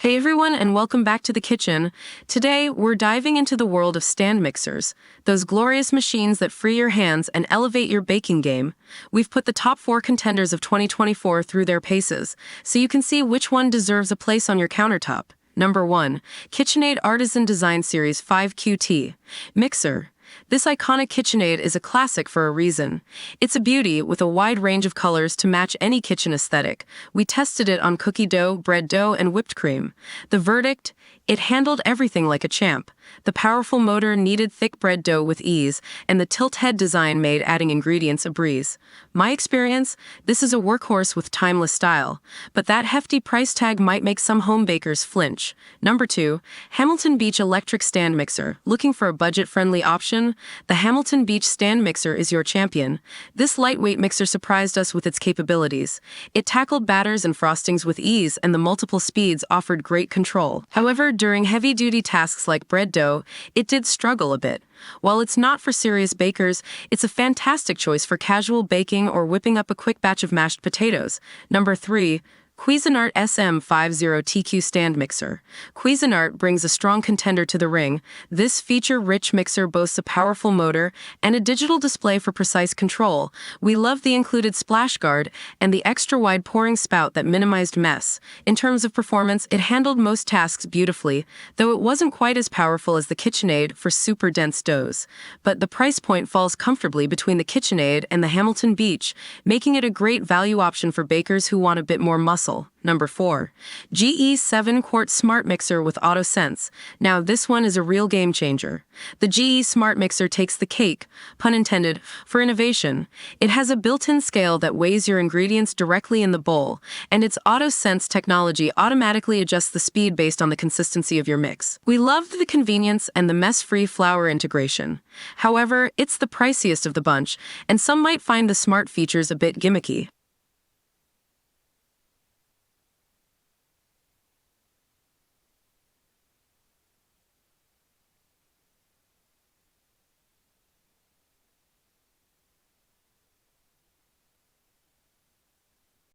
Hey everyone, and welcome back to the kitchen. Today, we're diving into the world of stand mixers, those glorious machines that free your hands and elevate your baking game. We've put the top 4 contenders of 2024 through their paces, so you can see which one deserves a place on your countertop. Number 1. KitchenAid Artisan Design Series 5QT Mixer. This iconic KitchenAid is a classic for a reason. It's a beauty with a wide range of colors to match any kitchen aesthetic. We tested it on cookie dough, bread dough, and whipped cream. The verdict? It handled everything like a champ. The powerful motor kneaded thick bread dough with ease, and the tilt head design made adding ingredients a breeze. My experience? This is a workhorse with timeless style. But that hefty price tag might make some home bakers flinch. Number 2. Hamilton Beach Electric Stand Mixer. Looking for a budget-friendly option? The Hamilton Beach Stand Mixer is your champion. This lightweight mixer surprised us with its capabilities. It tackled batters and frostings with ease, and the multiple speeds offered great control. However, during heavy-duty tasks like bread dough, it did struggle a bit. While it's not for serious bakers, it's a fantastic choice for casual baking or whipping up a quick batch of mashed potatoes. Number 3. Cuisinart SM50TQ Stand Mixer. Cuisinart brings a strong contender to the ring. This feature-rich mixer boasts a powerful motor and a digital display for precise control. We love the included splash guard and the extra-wide pouring spout that minimized mess. In terms of performance, it handled most tasks beautifully, though it wasn't quite as powerful as the KitchenAid for super dense doughs. But the price point falls comfortably between the KitchenAid and the Hamilton Beach, making it a great value option for bakers who want a bit more muscle. Number 4. GE 7-Quart Smart Mixer with AutoSense. Now this one is a real game changer. The GE Smart Mixer takes the cake, pun intended, for innovation. It has a built-in scale that weighs your ingredients directly in the bowl, and its AutoSense technology automatically adjusts the speed based on the consistency of your mix. We loved the convenience and the mess-free flour integration. However, it's the priciest of the bunch, and some might find the smart features a bit gimmicky.